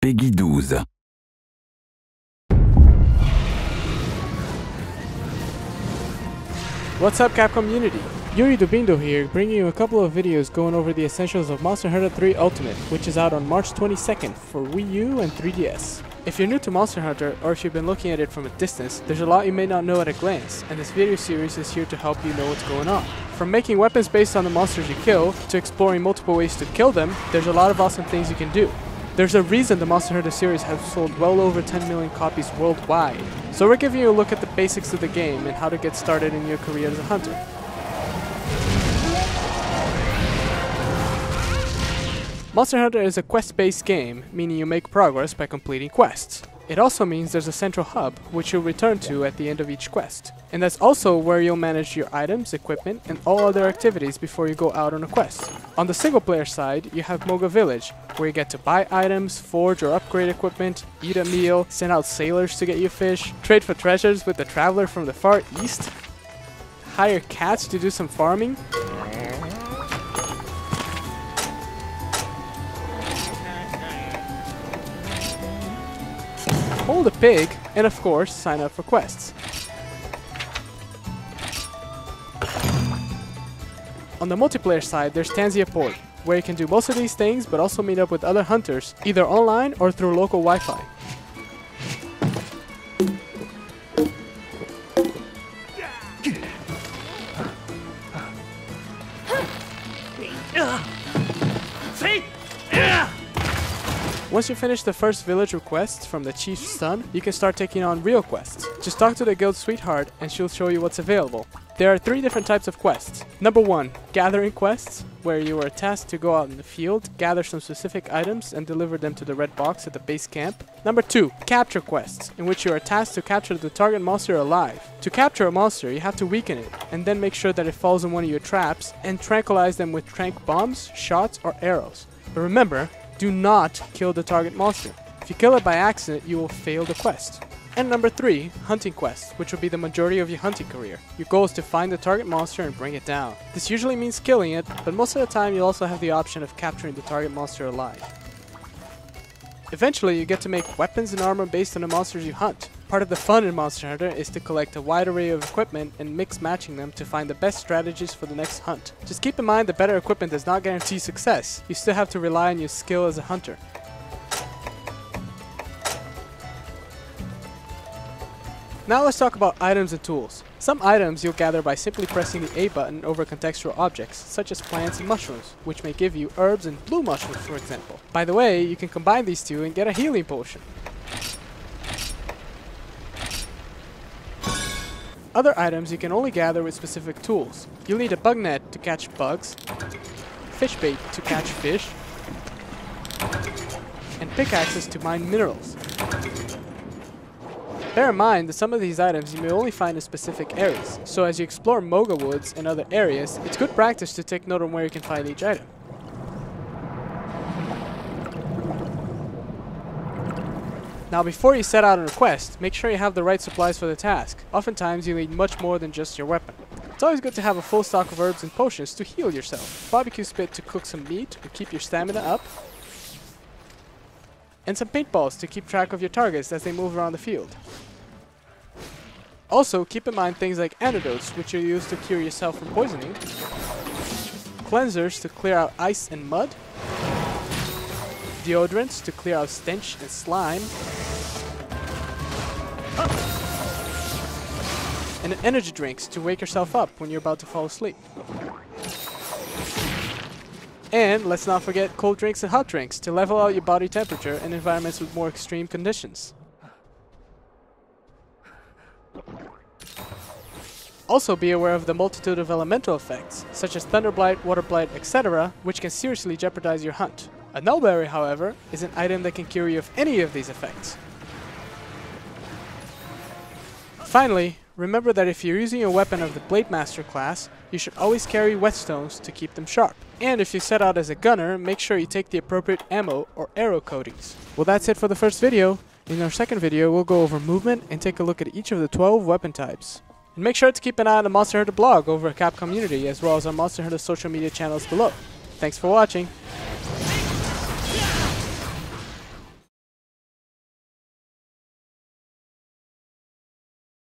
Peggy 12. What's up, Capcom community? Yuri Yubindoh here, bringing you a couple of videos going over the essentials of Monster Hunter 3 Ultimate, which is out on March 22nd for Wii U and 3DS. If you're new to Monster Hunter, or if you've been looking at it from a distance, there's a lot you may not know at a glance, and this video series is here to help you know what's going on. From making weapons based on the monsters you kill, to exploring multiple ways to kill them, there's a lot of awesome things you can do. There's a reason the Monster Hunter series has sold well over 10 million copies worldwide. So we're giving you a look at the basics of the game and how to get started in your career as a hunter. Monster Hunter is a quest-based game, meaning you make progress by completing quests. It also means there's a central hub, which you'll return to at the end of each quest. And that's also where you'll manage your items, equipment, and all other activities before you go out on a quest. On the single player side, you have Moga Village, where you get to buy items, forge or upgrade equipment, eat a meal, send out sailors to get you fish, trade for treasures with the traveler from the far east, hire cats to do some farming, hold a pig, and of course, sign up for quests. On the multiplayer side, there's Tanzia Port, where you can do most of these things, but also meet up with other hunters, either online or through local Wi-Fi. Once you finish the first village requests from the chief's son, you can start taking on real quests. Just talk to the guild sweetheart and she'll show you what's available. There are 3 different types of quests. Number 1, gathering quests, where you are tasked to go out in the field, gather some specific items and deliver them to the red box at the base camp. Number 2, capture quests, in which you are tasked to capture the target monster alive. To capture a monster, you have to weaken it, and then make sure that it falls in one of your traps, and tranquilize them with tranq bombs, shots, or arrows. But remember, do not kill the target monster. If you kill it by accident, you will fail the quest. And number 3, hunting quests, which will be the majority of your hunting career. Your goal is to find the target monster and bring it down. This usually means killing it, but most of the time you'll also have the option of capturing the target monster alive. Eventually, you get to make weapons and armor based on the monsters you hunt. Part of the fun in Monster Hunter is to collect a wide array of equipment and mix matching them to find the best strategies for the next hunt. Just keep in mind that better equipment does not guarantee success. You still have to rely on your skill as a hunter. Now let's talk about items and tools. Some items you'll gather by simply pressing the A button over contextual objects, such as plants and mushrooms, which may give you herbs and blue mushrooms, for example. By the way, you can combine these two and get a healing potion. Other items you can only gather with specific tools. You'll need a bug net to catch bugs, fish bait to catch fish, and pickaxes to mine minerals. Bear in mind that some of these items you may only find in specific areas, so as you explore Moga Woods and other areas, it's good practice to take note on where you can find each item. Now before you set out on a quest, make sure you have the right supplies for the task. Oftentimes you need much more than just your weapon. It's always good to have a full stock of herbs and potions to heal yourself, barbecue spit to cook some meat or keep your stamina up, and some paintballs to keep track of your targets as they move around the field. Also, keep in mind things like antidotes, which you use to cure yourself from poisoning, cleansers to clear out ice and mud, deodorants to clear out stench and slime, and energy drinks to wake yourself up when you're about to fall asleep. And let's not forget cold drinks and hot drinks to level out your body temperature in environments with more extreme conditions. Also be aware of the multitude of elemental effects, such as thunder blight, water blight, etc., which can seriously jeopardize your hunt. A nullberry, however, is an item that can cure you of any of these effects. Finally, remember that if you're using a weapon of the Blade Master class, you should always carry whetstones to keep them sharp. And if you set out as a gunner, make sure you take the appropriate ammo or arrow coatings. Well, that's it for the first video. In our second video, we'll go over movement and take a look at each of the 12 weapon types. And make sure to keep an eye on the Monster Hunter blog over at Capcom Community, as well as our Monster Hunter social media channels below. Thanks for watching!